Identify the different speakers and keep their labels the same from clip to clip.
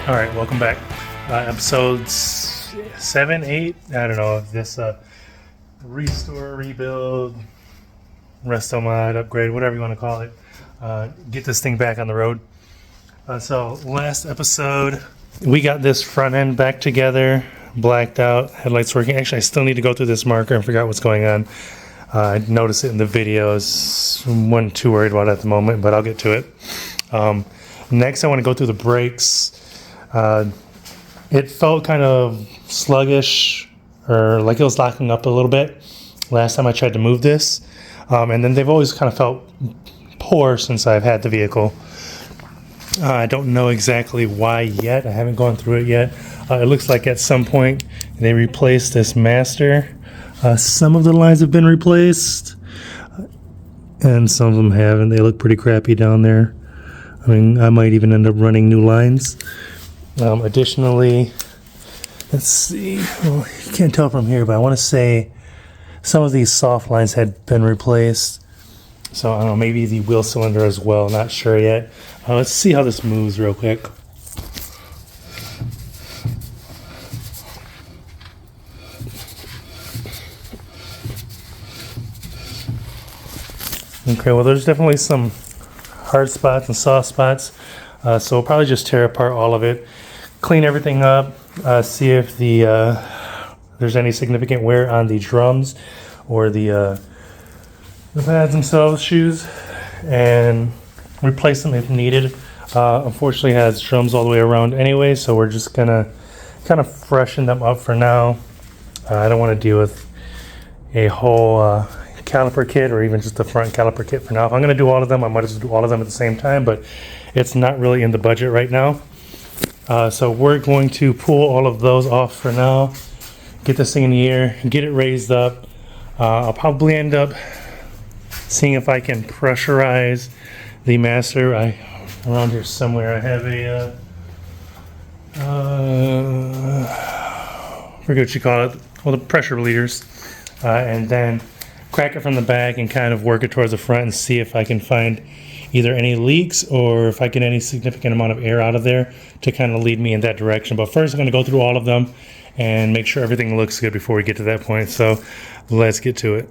Speaker 1: All right, welcome back. Episodes 7, 8. I don't know if this restore, rebuild, resto mod, upgrade, whatever you want to call it. Get this thing back on the road. So last episode, we got this front end back together, blacked out, headlights working. Actually, I still need to go through this marker and figure out what's going on. I noticed it in the videos. Wasn't too worried about it at the moment, but I'll get to it. Next, I want to go through the brakes. It felt kind of sluggish, or like it was locking up a little bit last time I tried to move this. And then they've always kind of felt poor since I've had the vehicle. I don't know exactly why yet. I haven't gone through it yet. It looks like at some point they replaced this master. Some of the lines have been replaced, and some of them haven't. They look pretty crappy down there. I mean, I might even end up running new lines. Additionally, let's see. Well, you can't tell from here, but I want to say some of these soft lines had been replaced. So I don't know, maybe the wheel cylinder as well. Not sure yet. Let's see how this moves real quick. Okay, well, there's definitely some hard spots and soft spots. So we'll probably just tear apart all of it, clean everything up, see if there's any significant wear on the drums or the pads themselves, shoes, and replace them if needed. Unfortunately, it has drums all the way around anyway, so we're just gonna kind of freshen them up for now. I don't want to deal with a whole caliper kit or even just the front caliper kit for now. If I'm going to do all of them, I might as well do all of them at the same time, but it's not really in the budget right now. So we're going to pull all of those off for now, get this thing in the air, get it raised up. I'll probably end up seeing if I can pressurize the master. Around here somewhere I have a forget what you call it, well, the pressure bleeders, and then crack it from the back and kind of work it towards the front and see if I can find either any leaks or if I get any significant amount of air out of there to kind of lead me in that direction. But first I'm going to go through all of them and make sure everything looks good before we get to that point. So let's get to it.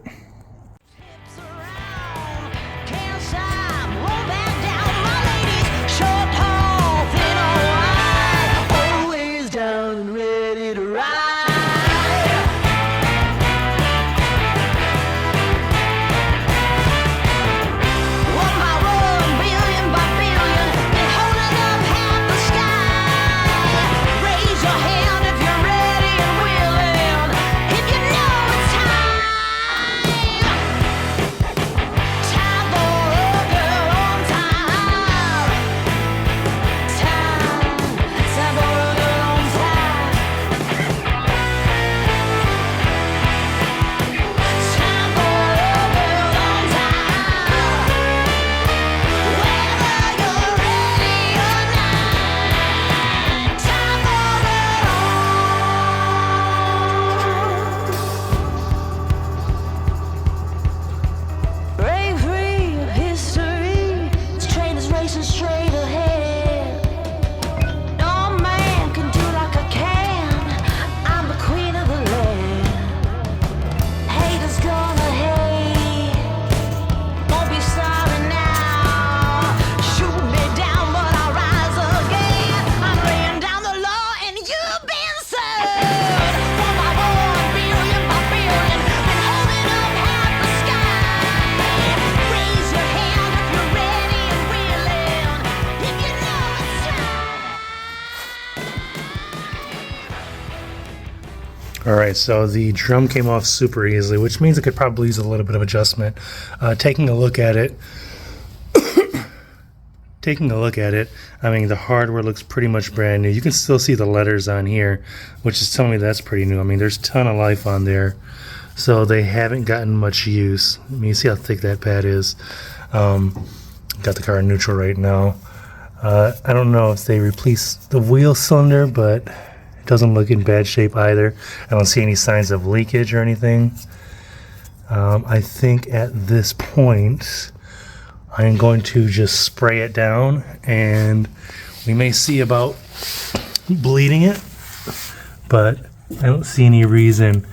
Speaker 1: Alright, so the drum came off super easily, which means it could probably use a little bit of adjustment. Taking a look at it, I mean, the hardware looks pretty much brand new. You can still see the letters on here, which is telling me that's pretty new. I mean, there's a ton of life on there, so they haven't gotten much use. I mean, you see how thick that pad is. Got the car in neutral right now. I don't know if they replaced the wheel cylinder, but it doesn't look in bad shape either. I don't see any signs of leakage or anything. I think at this point I'm going to just spray it down, and we may see about bleeding it, but I don't see any reason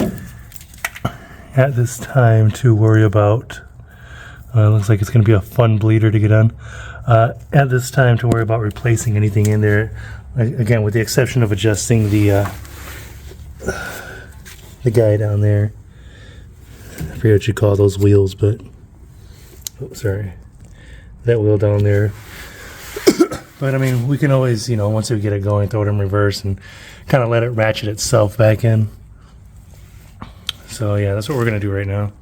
Speaker 1: at this time to worry about. It looks like it's going to be a fun bleeder to get on. At this time to worry about replacing anything in there. Again, with the exception of adjusting the guy down there. I forget what you call those wheels, but oh, sorry, that wheel down there. But I mean, we can always, you know, once we get it going, throw it in reverse and kind of let it ratchet itself back in. So yeah, that's what we're gonna do right now.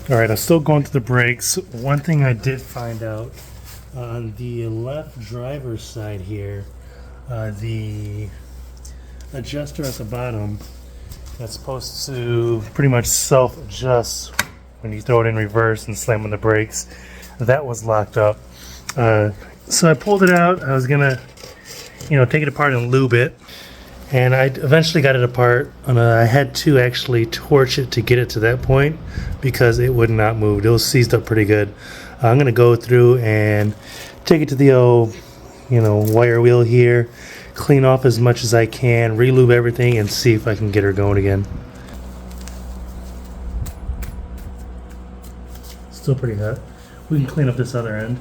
Speaker 1: All right, I'm still going through the brakes. One thing I did find out on the left driver's side here, the adjuster at the bottom that's supposed to pretty much self-adjust when you throw it in reverse and slam on the brakes, that was locked up. So I pulled it out. I was gonna, you know, take it apart and lube it, and I eventually got it apart. And I had to actually torch it to get it to that point because it would not move. It was seized up pretty good. I'm gonna go through and take it to the old, you know, wire wheel here, clean off as much as I can, re-lube everything, and see if I can get her going again. Still pretty hot. We can clean up this other end.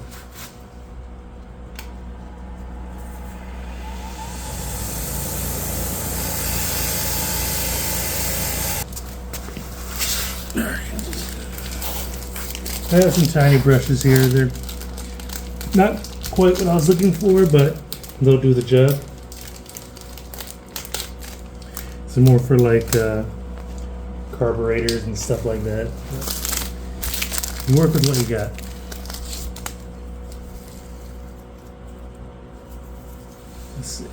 Speaker 1: I have some tiny brushes here. They're not quite what I was looking for, but they'll do the job. It's more for like carburetors and stuff like that. But work with what you got. Let's see.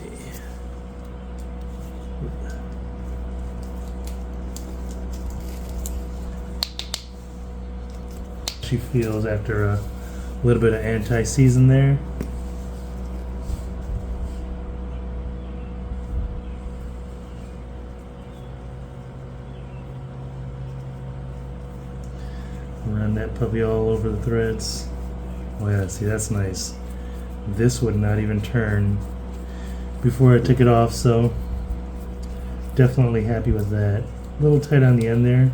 Speaker 1: She feels after a little bit of anti-seize in there. Run that puppy all over the threads. Oh yeah, see, that's nice. This would not even turn before I took it off, so definitely happy with that. A little tight on the end there.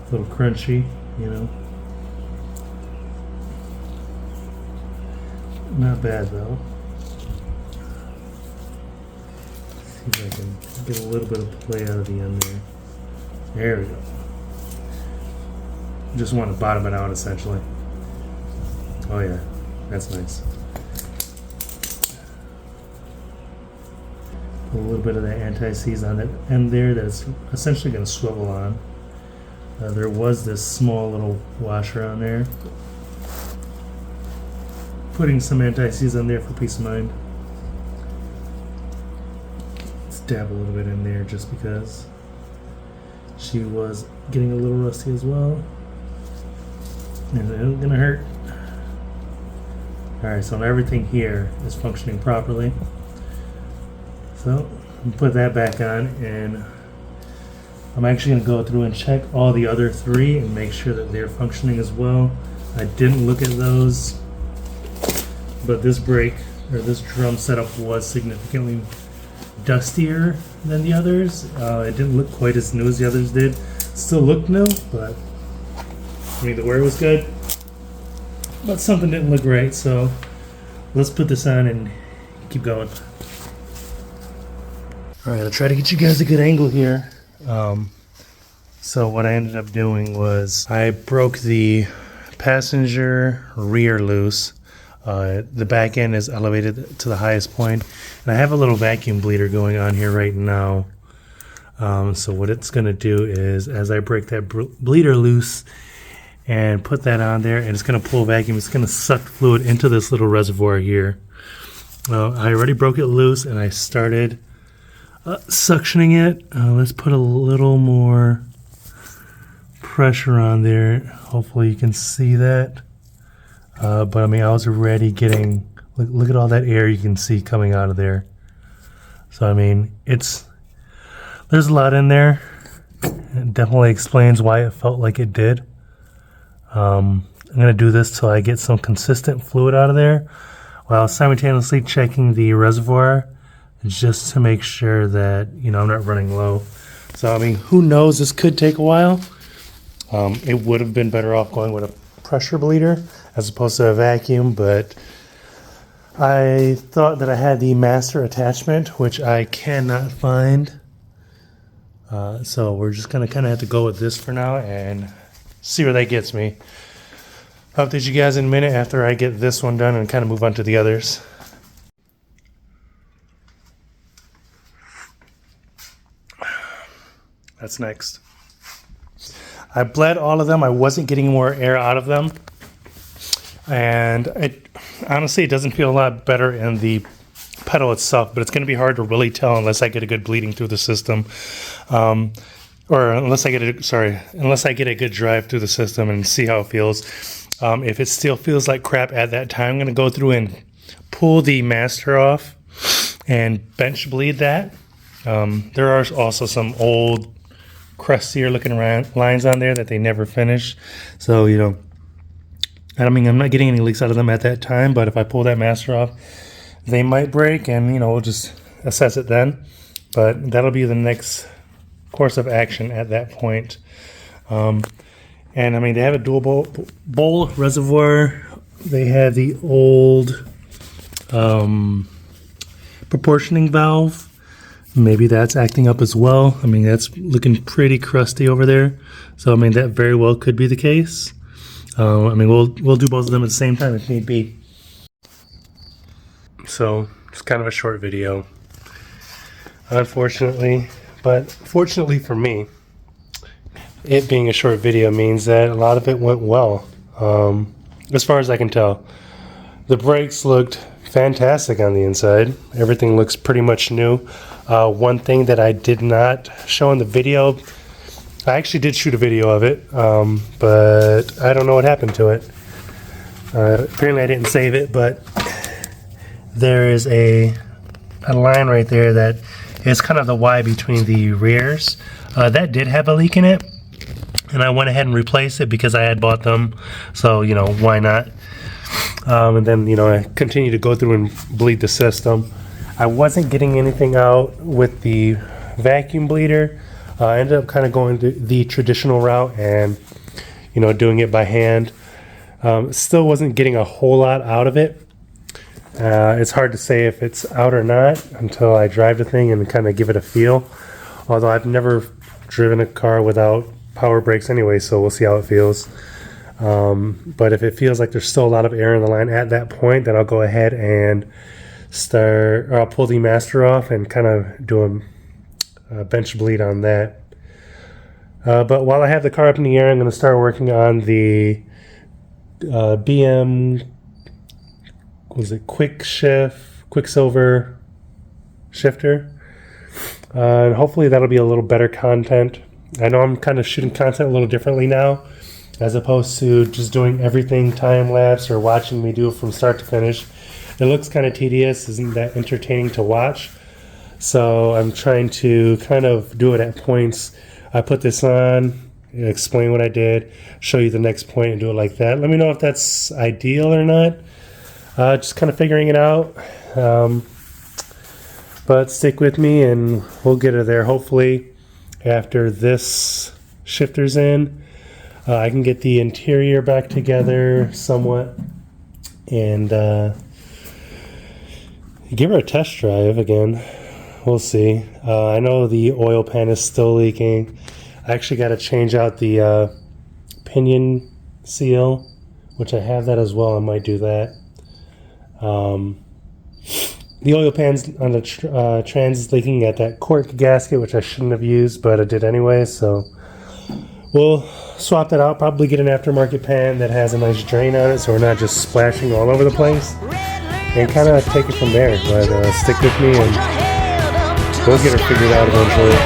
Speaker 1: A little crunchy, you know. Not bad though. Let's see if I can get a little bit of play out of the end there. There we go. Just want to bottom it out essentially. Oh yeah, that's nice. Put a little bit of that anti-seize on that end there that's essentially going to swivel on. There was this small little washer on there. Putting some anti-seize on there for peace of mind. Let's dab a little bit in there just because she was getting a little rusty as well. And it ain't gonna hurt. Alright, so everything here is functioning properly. So, put that back on, and I'm actually going to go through and check all the other three and make sure that they're functioning as well. I didn't look at those, but this brake, or this drum setup, was significantly dustier than the others. It didn't look quite as new as the others did. Still looked new, but I mean, the wear was good, but something didn't look right, so let's put this on and keep going. Alright, I'll try to get you guys a good angle here. So what I ended up doing was I broke the passenger rear loose. The back end is elevated to the highest point, and I have a little vacuum bleeder going on here right now. So what it's going to do is, as I break that bleeder loose and put that on there, and it's going to pull vacuum, it's going to suck fluid into this little reservoir here. I already broke it loose and I started suctioning it. Let's put a little more pressure on there. Hopefully you can see that. But I mean, I was already getting, look at all that air you can see coming out of there. So I mean, there's a lot in there. It definitely explains why it felt like it did. I'm going to do this till I get some consistent fluid out of there, while simultaneously checking the reservoir just to make sure that, you know, I'm not running low. So, I mean, who knows? This could take a while. It would have been better off going with a pressure bleeder as opposed to a vacuum, but I thought that I had the master attachment, which I cannot find. So we're just going to kind of have to go with this for now and see where that gets me. I'll update you guys in a minute after I get this one done and kind of move on to the others. That's next. I bled all of them. I wasn't getting more air out of them. And honestly, it doesn't feel a lot better in the pedal itself, but it's going to be hard to really tell unless I get a good bleeding through the system. Or unless I get a good drive through the system and see how it feels. If it still feels like crap at that time, I'm going to go through and pull the master off and bench bleed that. There are also some old crustier looking lines on there that they never finished. So, you know, I mean, I'm not getting any leaks out of them at that time, but if I pull that master off, they might break, and, you know, we'll just assess it then. But that'll be the next course of action at that point. And I mean, they have a dual bowl reservoir. They have the old proportioning valve. Maybe that's acting up as well. I mean, that's looking pretty crusty over there. So I mean, that very well could be the case. I mean, we'll do both of them at the same time if need be. So it's kind of a short video, unfortunately, but fortunately for me, it being a short video means that a lot of it went well. As far as I can tell, the brakes looked fantastic on the inside. Everything looks pretty much new. One thing that I did not show in the video, I actually did shoot a video of it, but I don't know what happened to it. Apparently I didn't save it, but there is a line right there that is kind of the Y between the rears. That did have a leak in it, and I went ahead and replaced it because I had bought them, so, you know, why not? And then, you know, I continued to go through and bleed the system. I wasn't getting anything out with the vacuum bleeder. I ended up kind of going the traditional route and, you know, doing it by hand. Still wasn't getting a whole lot out of it. It's hard to say if it's out or not until I drive the thing and kind of give it a feel. Although I've never driven a car without power brakes anyway, so we'll see how it feels. But if it feels like there's still a lot of air in the line at that point, then I'll go ahead and I'll pull the master off and kind of do a bench bleed on that. But while I have the car up in the air, I'm going to start working on the BM, Quicksilver shifter. And hopefully that'll be a little better content. I know I'm kind of shooting content a little differently now, as opposed to just doing everything time-lapse or watching me do it from start to finish. It looks kind of tedious, isn't that entertaining to watch? So I'm trying to kind of do it at points. I put this on, explain what I did, show you the next point and do it like that. Let me know if that's ideal or not. Just kind of figuring it out. But stick with me and we'll get her there. Hopefully after this shifter's in, I can get the interior back together somewhat and give her a test drive again. We'll see. I know the oil pan is still leaking. I actually got to change out the pinion seal, which I have that as well. I might do that. The oil pan's on the trans is leaking at that cork gasket, which I shouldn't have used, but I did anyway. So we'll swap that out. Probably get an aftermarket pan that has a nice drain on it, so we're not just splashing all over the place. And kind of take it from there. But stick with me and we'll get her figured out eventually.